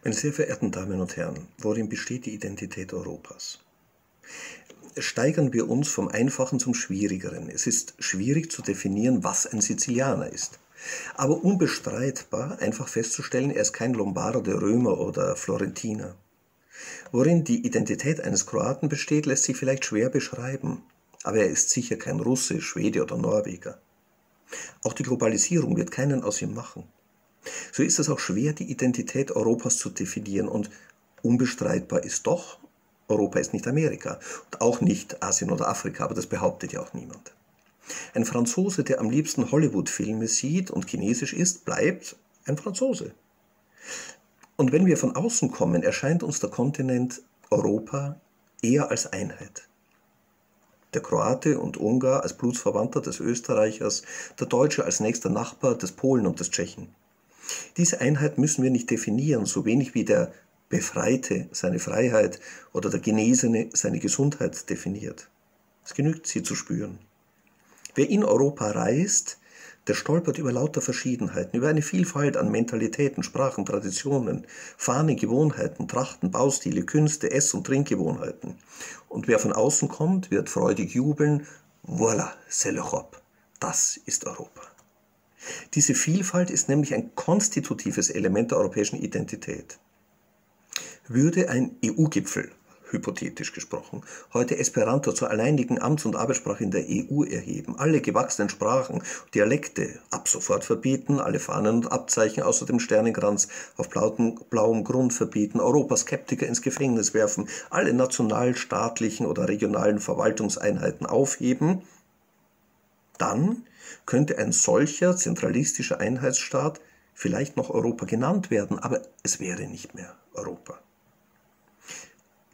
Meine sehr verehrten Damen und Herren, worin besteht die Identität Europas? Steigern wir uns vom Einfachen zum Schwierigeren. Es ist schwierig zu definieren, was ein Sizilianer ist. Aber unbestreitbar einfach festzustellen, er ist kein Lombarde, Römer oder Florentiner. Worin die Identität eines Kroaten besteht, lässt sich vielleicht schwer beschreiben. Aber er ist sicher kein Russe, Schwede oder Norweger. Auch die Globalisierung wird keinen aus ihm machen. So ist es auch schwer, die Identität Europas zu definieren, und unbestreitbar ist doch, Europa ist nicht Amerika und auch nicht Asien oder Afrika, aber das behauptet ja auch niemand. Ein Franzose, der am liebsten Hollywood-Filme sieht und chinesisch isst, bleibt ein Franzose. Und wenn wir von außen kommen, erscheint uns der Kontinent Europa eher als Einheit. Der Kroate und Ungar als Blutsverwandter des Österreichers, der Deutsche als nächster Nachbar des Polen und des Tschechen. Diese Einheit müssen wir nicht definieren, so wenig wie der Befreite seine Freiheit oder der Genesene seine Gesundheit definiert. Es genügt, sie zu spüren. Wer in Europa reist, der stolpert über lauter Verschiedenheiten, über eine Vielfalt an Mentalitäten, Sprachen, Traditionen, Fahnen, Gewohnheiten, Trachten, Baustile, Künste, Ess- und Trinkgewohnheiten. Und wer von außen kommt, wird freudig jubeln: Voilà, c'est l'Europe. Das ist Europa. Diese Vielfalt ist nämlich ein konstitutives Element der europäischen Identität. Würde ein EU-Gipfel, hypothetisch gesprochen, heute Esperanto zur alleinigen Amts- und Arbeitssprache in der EU erheben, alle gewachsenen Sprachen, Dialekte ab sofort verbieten, alle Fahnen und Abzeichen außer dem Sternenkranz auf blauem Grund verbieten, Europaskeptiker ins Gefängnis werfen, alle nationalstaatlichen oder regionalen Verwaltungseinheiten aufheben, dann könnte ein solcher zentralistischer Einheitsstaat vielleicht noch Europa genannt werden, aber es wäre nicht mehr Europa.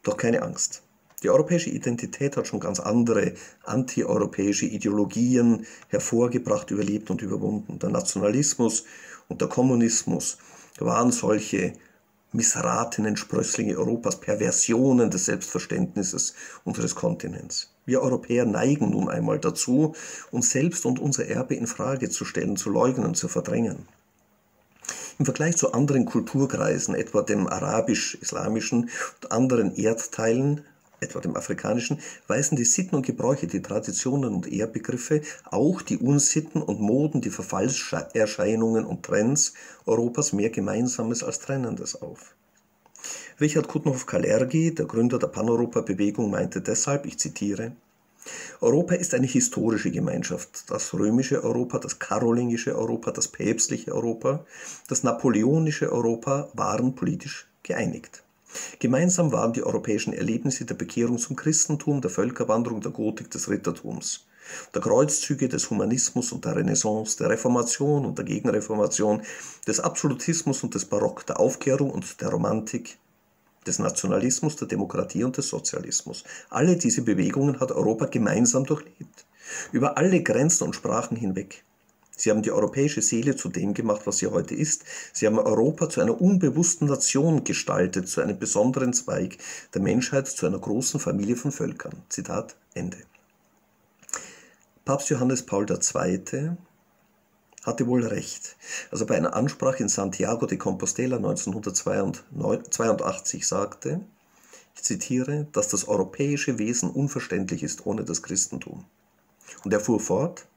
Doch keine Angst. Die europäische Identität hat schon ganz andere antieuropäische Ideologien hervorgebracht, überlebt und überwunden. Der Nationalismus und der Kommunismus waren solche missratenen Sprösslinge Europas, Perversionen des Selbstverständnisses unseres Kontinents. Wir Europäer neigen nun einmal dazu, uns selbst und unser Erbe in Frage zu stellen, zu leugnen, zu verdrängen. Im Vergleich zu anderen Kulturkreisen, etwa dem arabisch-islamischen und anderen Erdteilen, etwa dem afrikanischen, weisen die Sitten und Gebräuche, die Traditionen und Ehrbegriffe, auch die Unsitten und Moden, die Verfallserscheinungen und Trends Europas mehr Gemeinsames als Trennendes auf. Richard Coudenhove-Kalergi, der Gründer der Paneuropa-Bewegung, meinte deshalb, ich zitiere: Europa ist eine historische Gemeinschaft. Das römische Europa, das karolingische Europa, das päpstliche Europa, das napoleonische Europa waren politisch geeinigt. Gemeinsam waren die europäischen Erlebnisse der Bekehrung zum Christentum, der Völkerwanderung, der Gotik, des Rittertums, der Kreuzzüge, des Humanismus und der Renaissance, der Reformation und der Gegenreformation, des Absolutismus und des Barock, der Aufklärung und der Romantik, des Nationalismus, der Demokratie und des Sozialismus. Alle diese Bewegungen hat Europa gemeinsam durchlebt, über alle Grenzen und Sprachen hinweg. Sie haben die europäische Seele zu dem gemacht, was sie heute ist. Sie haben Europa zu einer unbewussten Nation gestaltet, zu einem besonderen Zweig der Menschheit, zu einer großen Familie von Völkern. Zitat Ende. Papst Johannes Paul II. Hatte wohl recht, als er bei einer Ansprache in Santiago de Compostela 1982 sagte, ich zitiere, dass das europäische Wesen unverständlich ist ohne das Christentum. Und er fuhr fort: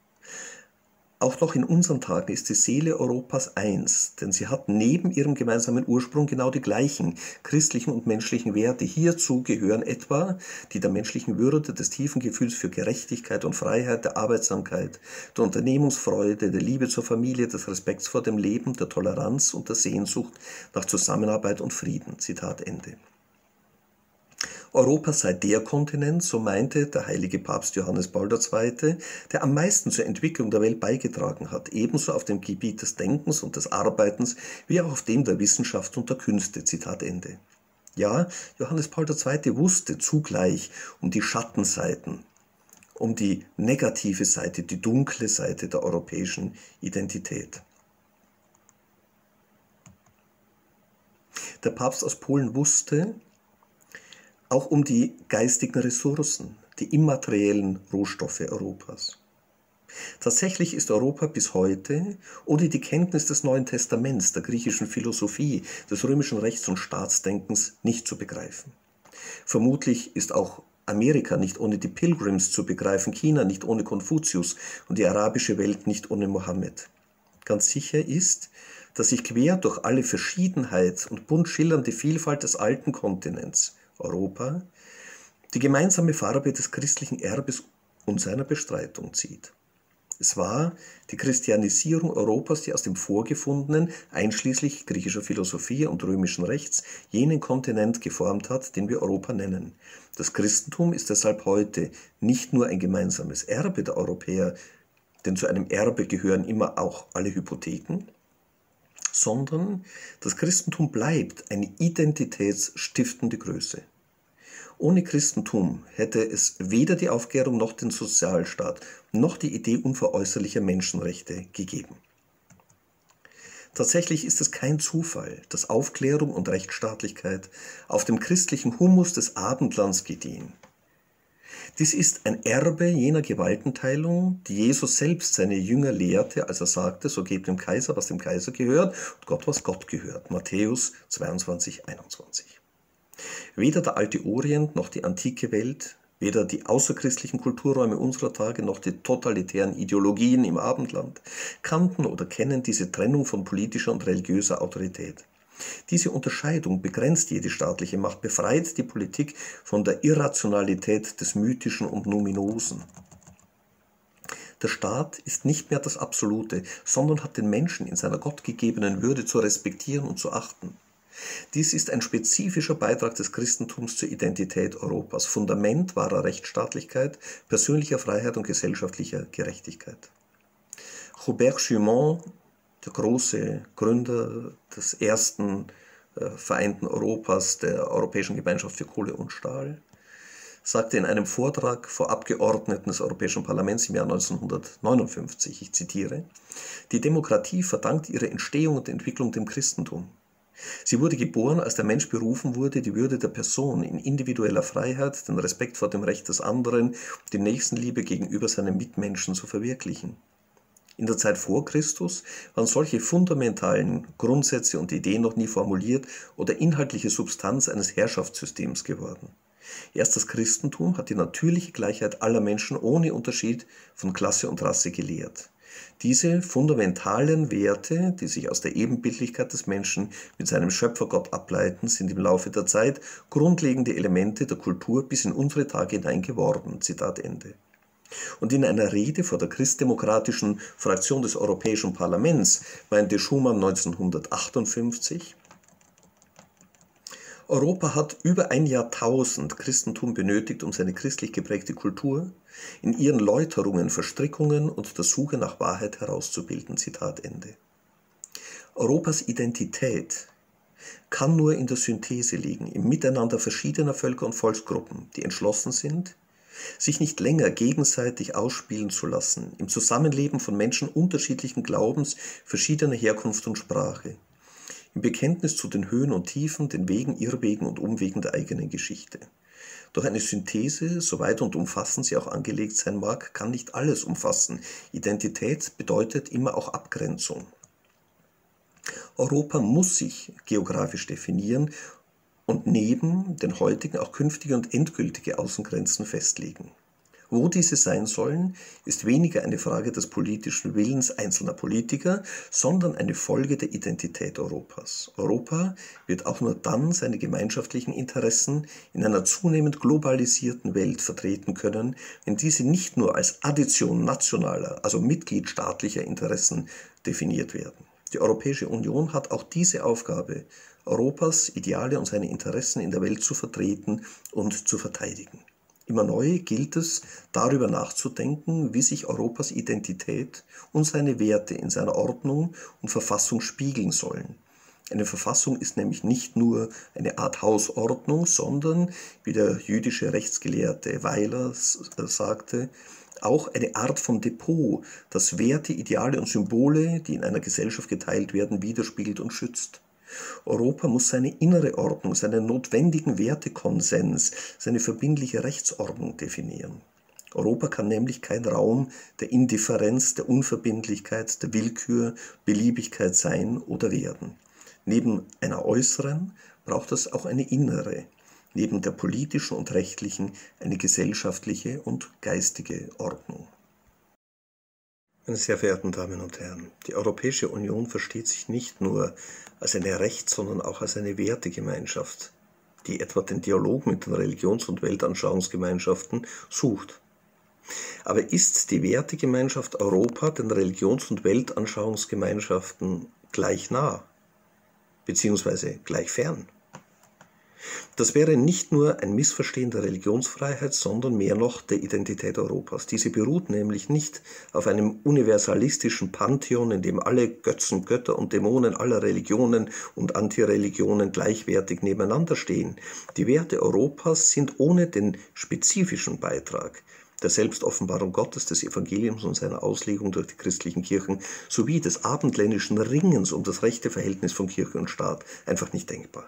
Auch noch in unseren Tagen ist die Seele Europas eins, denn sie hat neben ihrem gemeinsamen Ursprung genau die gleichen christlichen und menschlichen Werte. Hierzu gehören etwa die der menschlichen Würde, des tiefen Gefühls für Gerechtigkeit und Freiheit, der Arbeitsamkeit, der Unternehmungsfreude, der Liebe zur Familie, des Respekts vor dem Leben, der Toleranz und der Sehnsucht nach Zusammenarbeit und Frieden. Zitat Ende. Europa sei der Kontinent, so meinte der heilige Papst Johannes Paul II., der am meisten zur Entwicklung der Welt beigetragen hat, ebenso auf dem Gebiet des Denkens und des Arbeitens wie auch auf dem der Wissenschaft und der Künste. Zitat Ende. Ja, Johannes Paul II. Wusste zugleich um die Schattenseiten, um die negative Seite, die dunkle Seite der europäischen Identität. Der Papst aus Polen wusste auch um die geistigen Ressourcen, die immateriellen Rohstoffe Europas. Tatsächlich ist Europa bis heute ohne die Kenntnis des Neuen Testaments, der griechischen Philosophie, des römischen Rechts und Staatsdenkens nicht zu begreifen. Vermutlich ist auch Amerika nicht ohne die Pilgrims zu begreifen, China nicht ohne Konfuzius und die arabische Welt nicht ohne Mohammed. Ganz sicher ist, dass sich quer durch alle Verschiedenheit und bunt schillernde Vielfalt des alten Kontinents, Europa, die gemeinsame Farbe des christlichen Erbes und seiner Bestreitung zieht. Es war die Christianisierung Europas, die aus dem Vorgefundenen, einschließlich griechischer Philosophie und römischen Rechts, jenen Kontinent geformt hat, den wir Europa nennen. Das Christentum ist deshalb heute nicht nur ein gemeinsames Erbe der Europäer, denn zu einem Erbe gehören immer auch alle Hypotheken, sondern das Christentum bleibt eine identitätsstiftende Größe. Ohne Christentum hätte es weder die Aufklärung noch den Sozialstaat noch die Idee unveräußerlicher Menschenrechte gegeben. Tatsächlich ist es kein Zufall, dass Aufklärung und Rechtsstaatlichkeit auf dem christlichen Humus des Abendlands gediehen. Dies ist ein Erbe jener Gewaltenteilung, die Jesus selbst seine Jünger lehrte, als er sagte, so gebt dem Kaiser, was dem Kaiser gehört, und Gott, was Gott gehört. Matthäus 22, 21. Weder der alte Orient noch die antike Welt, weder die außerchristlichen Kulturräume unserer Tage noch die totalitären Ideologien im Abendland kannten oder kennen diese Trennung von politischer und religiöser Autorität. Diese Unterscheidung begrenzt jede staatliche Macht, befreit die Politik von der Irrationalität des Mythischen und Numinosen. Der Staat ist nicht mehr das Absolute, sondern hat den Menschen in seiner gottgegebenen Würde zu respektieren und zu achten. Dies ist ein spezifischer Beitrag des Christentums zur Identität Europas, Fundament wahrer Rechtsstaatlichkeit, persönlicher Freiheit und gesellschaftlicher Gerechtigkeit. Robert Schuman, der große Gründer des ersten vereinten Europas, der Europäischen Gemeinschaft für Kohle und Stahl, sagte in einem Vortrag vor Abgeordneten des Europäischen Parlaments im Jahr 1959, ich zitiere, die Demokratie verdankt ihre Entstehung und Entwicklung dem Christentum. Sie wurde geboren, als der Mensch berufen wurde, die Würde der Person in individueller Freiheit, den Respekt vor dem Recht des anderen, die Nächstenliebe gegenüber seinen Mitmenschen zu verwirklichen. In der Zeit vor Christus waren solche fundamentalen Grundsätze und Ideen noch nie formuliert oder inhaltliche Substanz eines Herrschaftssystems geworden. Erst das Christentum hat die natürliche Gleichheit aller Menschen ohne Unterschied von Klasse und Rasse gelehrt. Diese fundamentalen Werte, die sich aus der Ebenbildlichkeit des Menschen mit seinem Schöpfergott ableiten, sind im Laufe der Zeit grundlegende Elemente der Kultur bis in unsere Tage hinein geworden. Zitat Ende. Und in einer Rede vor der christdemokratischen Fraktion des Europäischen Parlaments meinte Schuman 1958, Europa hat über ein Jahrtausend Christentum benötigt, um seine christlich geprägte Kultur in ihren Läuterungen, Verstrickungen und der Suche nach Wahrheit herauszubilden. Zitat Ende. Europas Identität kann nur in der Synthese liegen, im Miteinander verschiedener Völker und Volksgruppen, die entschlossen sind, sich nicht länger gegenseitig ausspielen zu lassen, im Zusammenleben von Menschen unterschiedlichen Glaubens, verschiedener Herkunft und Sprache, im Bekenntnis zu den Höhen und Tiefen, den Wegen, Irrwegen und Umwegen der eigenen Geschichte. Doch eine Synthese, so weit und umfassend sie auch angelegt sein mag, kann nicht alles umfassen. Identität bedeutet immer auch Abgrenzung. Europa muss sich geografisch definieren und neben den heutigen auch künftige und endgültige Außengrenzen festlegen. Wo diese sein sollen, ist weniger eine Frage des politischen Willens einzelner Politiker, sondern eine Folge der Identität Europas. Europa wird auch nur dann seine gemeinschaftlichen Interessen in einer zunehmend globalisierten Welt vertreten können, wenn diese nicht nur als Addition nationaler, also mitgliedstaatlicher Interessen definiert werden. Die Europäische Union hat auch diese Aufgabe, Europas Ideale und seine Interessen in der Welt zu vertreten und zu verteidigen. Immer neu gilt es, darüber nachzudenken, wie sich Europas Identität und seine Werte in seiner Ordnung und Verfassung spiegeln sollen. Eine Verfassung ist nämlich nicht nur eine Art Hausordnung, sondern, wie der jüdische Rechtsgelehrte Weiler sagte, auch eine Art von Depot, das Werte, Ideale und Symbole, die in einer Gesellschaft geteilt werden, widerspiegelt und schützt. Europa muss seine innere Ordnung, seinen notwendigen Wertekonsens, seine verbindliche Rechtsordnung definieren. Europa kann nämlich kein Raum der Indifferenz, der Unverbindlichkeit, der Willkür, Beliebigkeit sein oder werden. Neben einer äußeren braucht es auch eine innere, neben der politischen und rechtlichen eine gesellschaftliche und geistige Ordnung. Meine sehr verehrten Damen und Herren, die Europäische Union versteht sich nicht nur als eine Rechts-, sondern auch als eine Wertegemeinschaft, die etwa den Dialog mit den Religions- und Weltanschauungsgemeinschaften sucht. Aber ist die Wertegemeinschaft Europa den Religions- und Weltanschauungsgemeinschaften gleich nah, beziehungsweise gleich fern? Das wäre nicht nur ein Missverstehen der Religionsfreiheit, sondern mehr noch der Identität Europas. Diese beruht nämlich nicht auf einem universalistischen Pantheon, in dem alle Götzen, Götter und Dämonen aller Religionen und Antireligionen gleichwertig nebeneinander stehen. Die Werte Europas sind ohne den spezifischen Beitrag der Selbstoffenbarung Gottes, des Evangeliums und seiner Auslegung durch die christlichen Kirchen sowie des abendländischen Ringens um das rechte Verhältnis von Kirche und Staat einfach nicht denkbar.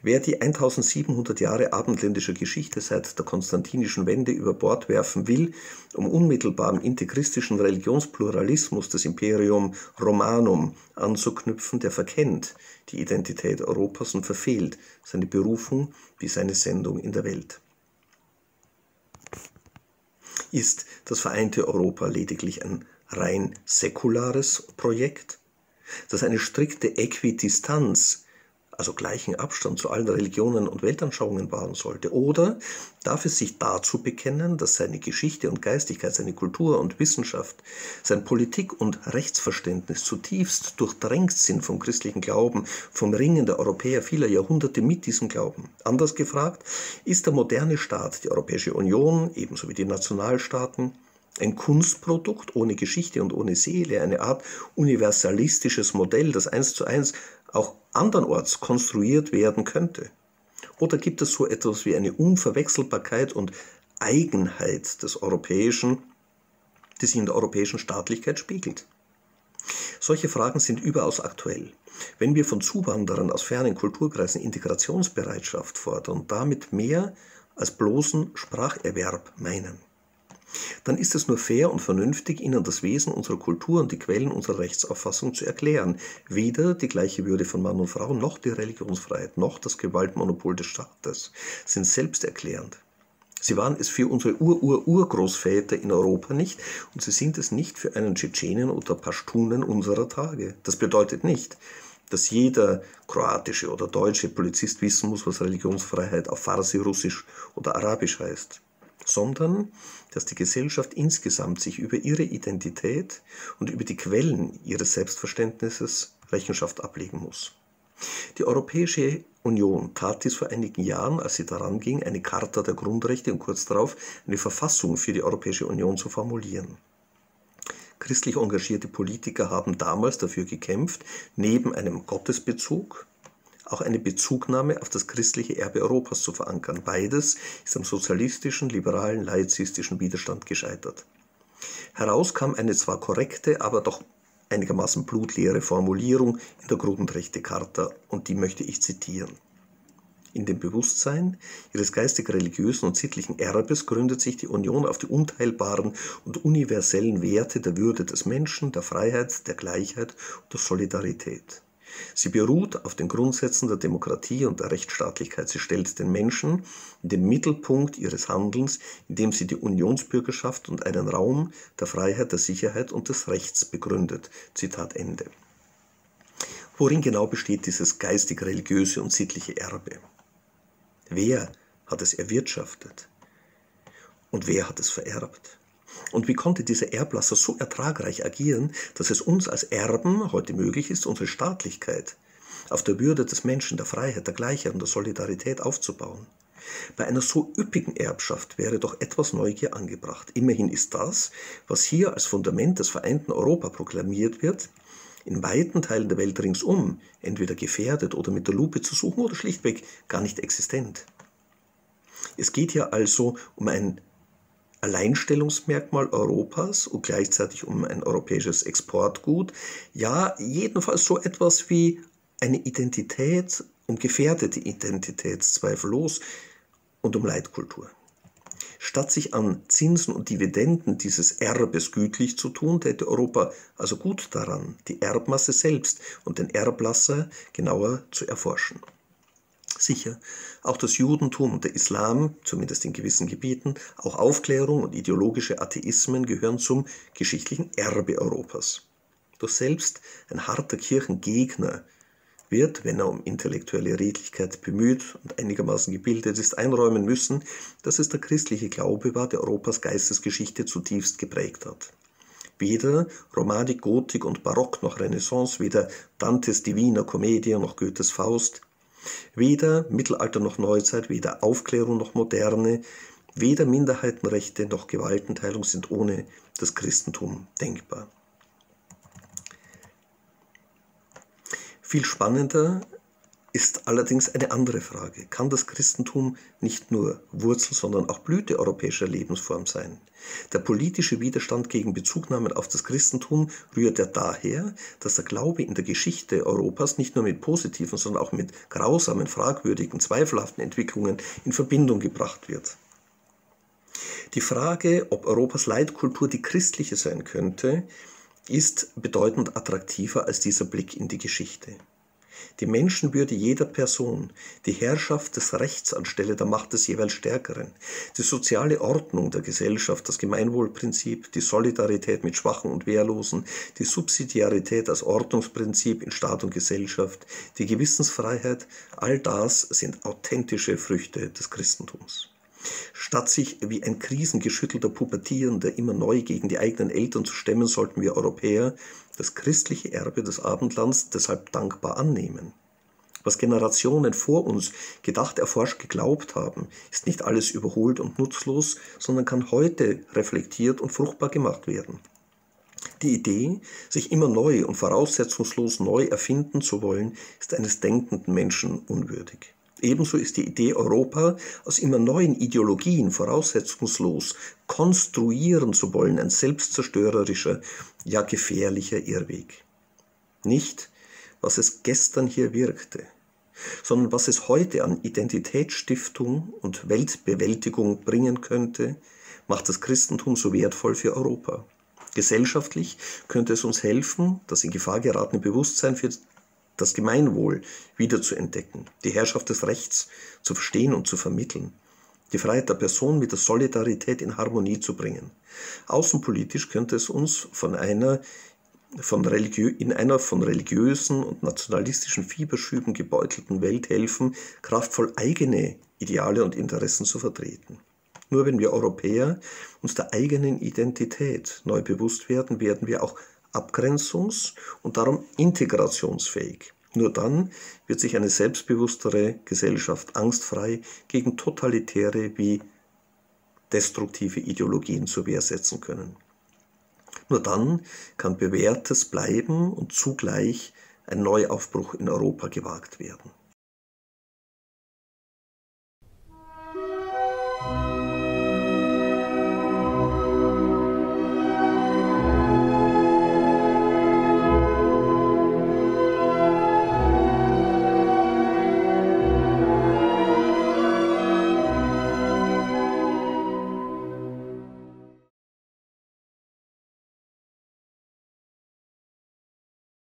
Wer die 1700 Jahre abendländischer Geschichte seit der konstantinischen Wende über Bord werfen will, um unmittelbar am integristischen Religionspluralismus des Imperium Romanum anzuknüpfen, der verkennt die Identität Europas und verfehlt seine Berufung wie seine Sendung in der Welt. Ist das vereinte Europa lediglich ein rein säkulares Projekt, das eine strikte Äquidistanz, also gleichen Abstand zu allen Religionen und Weltanschauungen wahren sollte? Oder darf es sich dazu bekennen, dass seine Geschichte und Geistigkeit, seine Kultur und Wissenschaft, sein Politik- und Rechtsverständnis zutiefst durchdrängt sind vom christlichen Glauben, vom Ringen der Europäer vieler Jahrhunderte mit diesem Glauben? Anders gefragt, ist der moderne Staat, die Europäische Union, ebenso wie die Nationalstaaten, ein Kunstprodukt ohne Geschichte und ohne Seele, eine Art universalistisches Modell, das 1:1 auch andernorts konstruiert werden könnte? Oder gibt es so etwas wie eine Unverwechselbarkeit und Eigenheit des Europäischen, die sich in der europäischen Staatlichkeit spiegelt? Solche Fragen sind überaus aktuell. Wenn wir von Zuwanderern aus fernen Kulturkreisen Integrationsbereitschaft fordern und damit mehr als bloßen Spracherwerb meinen, dann ist es nur fair und vernünftig, ihnen das Wesen unserer Kultur und die Quellen unserer Rechtsauffassung zu erklären. Weder die gleiche Würde von Mann und Frau, noch die Religionsfreiheit, noch das Gewaltmonopol des Staates sind selbsterklärend. Sie waren es für unsere Urgroßväter in Europa nicht und sie sind es nicht für einen Tschetschenen oder Pashtunen unserer Tage. Das bedeutet nicht, dass jeder kroatische oder deutsche Polizist wissen muss, was Religionsfreiheit auf Farsi, Russisch oder Arabisch heißt, sondern dass die Gesellschaft insgesamt sich über ihre Identität und über die Quellen ihres Selbstverständnisses Rechenschaft ablegen muss. Die Europäische Union tat dies vor einigen Jahren, als sie daran ging, eine Charta der Grundrechte und kurz darauf eine Verfassung für die Europäische Union zu formulieren. Christlich engagierte Politiker haben damals dafür gekämpft, neben einem Gottesbezug auch eine Bezugnahme auf das christliche Erbe Europas zu verankern. Beides ist am sozialistischen, liberalen, laizistischen Widerstand gescheitert. Heraus kam eine zwar korrekte, aber doch einigermaßen blutleere Formulierung in der Grundrechtecharta, und die möchte ich zitieren. In dem Bewusstsein ihres geistig-religiösen und sittlichen Erbes gründet sich die Union auf die unteilbaren und universellen Werte der Würde des Menschen, der Freiheit, der Gleichheit und der Solidarität. Sie beruht auf den Grundsätzen der Demokratie und der Rechtsstaatlichkeit. Sie stellt den Menschen in den Mittelpunkt ihres Handelns, indem sie die Unionsbürgerschaft und einen Raum der Freiheit, der Sicherheit und des Rechts begründet. Zitat Ende. Worin genau besteht dieses geistig-religiöse und sittliche Erbe? Wer hat es erwirtschaftet? Und wer hat es vererbt? Und wie konnte dieser Erblasser so ertragreich agieren, dass es uns als Erben heute möglich ist, unsere Staatlichkeit auf der Würde des Menschen, der Freiheit, der Gleichheit und der Solidarität aufzubauen? Bei einer so üppigen Erbschaft wäre doch etwas Neugier angebracht. Immerhin ist das, was hier als Fundament des vereinten Europa proklamiert wird, in weiten Teilen der Welt ringsum entweder gefährdet oder mit der Lupe zu suchen oder schlichtweg gar nicht existent. Es geht hier also um ein Alleinstellungsmerkmal Europas und gleichzeitig um ein europäisches Exportgut, ja jedenfalls so etwas wie eine Identität, um gefährdete Identität zweifellos und um Leitkultur. Statt sich an Zinsen und Dividenden dieses Erbes gütlich zu tun, täte Europa also gut daran, die Erbmasse selbst und den Erblasser genauer zu erforschen. Sicher, auch das Judentum und der Islam, zumindest in gewissen Gebieten, auch Aufklärung und ideologische Atheismen gehören zum geschichtlichen Erbe Europas. Doch selbst ein harter Kirchengegner wird, wenn er um intellektuelle Redlichkeit bemüht und einigermaßen gebildet ist, einräumen müssen, dass es der christliche Glaube war, der Europas Geistesgeschichte zutiefst geprägt hat. Weder Romanik, Gotik und Barock noch Renaissance, weder Dantes Divina Commedia noch Goethes Faust, weder Mittelalter noch Neuzeit, weder Aufklärung noch Moderne, weder Minderheitenrechte noch Gewaltenteilung sind ohne das Christentum denkbar. Viel spannender ist allerdings eine andere Frage. Kann das Christentum nicht nur Wurzel, sondern auch Blüte europäischer Lebensform sein? Der politische Widerstand gegen Bezugnahmen auf das Christentum rührt ja daher, dass der Glaube in der Geschichte Europas nicht nur mit positiven, sondern auch mit grausamen, fragwürdigen, zweifelhaften Entwicklungen in Verbindung gebracht wird. Die Frage, ob Europas Leitkultur die christliche sein könnte, ist bedeutend attraktiver als dieser Blick in die Geschichte. Die Menschenwürde jeder Person, die Herrschaft des Rechts anstelle der Macht des jeweils Stärkeren, die soziale Ordnung der Gesellschaft, das Gemeinwohlprinzip, die Solidarität mit Schwachen und Wehrlosen, die Subsidiarität als Ordnungsprinzip in Staat und Gesellschaft, die Gewissensfreiheit, all das sind authentische Früchte des Christentums. Statt sich wie ein krisengeschüttelter Pubertierender immer neu gegen die eigenen Eltern zu stemmen, sollten wir Europäer das christliche Erbe des Abendlands deshalb dankbar annehmen. Was Generationen vor uns gedacht, erforscht, geglaubt haben, ist nicht alles überholt und nutzlos, sondern kann heute reflektiert und fruchtbar gemacht werden. Die Idee, sich immer neu und voraussetzungslos neu erfinden zu wollen, ist eines denkenden Menschen unwürdig. Ebenso ist die Idee, Europa aus immer neuen Ideologien voraussetzungslos konstruieren zu wollen, ein selbstzerstörerischer, ja gefährlicher Irrweg. Nicht, was es gestern hier wirkte, sondern was es heute an Identitätsstiftung und Weltbewältigung bringen könnte, macht das Christentum so wertvoll für Europa. Gesellschaftlich könnte es uns helfen, das in Gefahr geratene Bewusstsein für das Gemeinwohl wiederzuentdecken, die Herrschaft des Rechts zu verstehen und zu vermitteln, die Freiheit der Person mit der Solidarität in Harmonie zu bringen. Außenpolitisch könnte es uns in einer von religiösen und nationalistischen Fieberschüben gebeutelten Welt helfen, kraftvoll eigene Ideale und Interessen zu vertreten. Nur wenn wir Europäer uns der eigenen Identität neu bewusst werden, werden wir auch abgrenzungs- und darum integrationsfähig. Nur dann wird sich eine selbstbewusstere Gesellschaft angstfrei gegen totalitäre wie destruktive Ideologien zur Wehr setzen können. Nur dann kann Bewährtes bleiben und zugleich ein Neuaufbruch in Europa gewagt werden.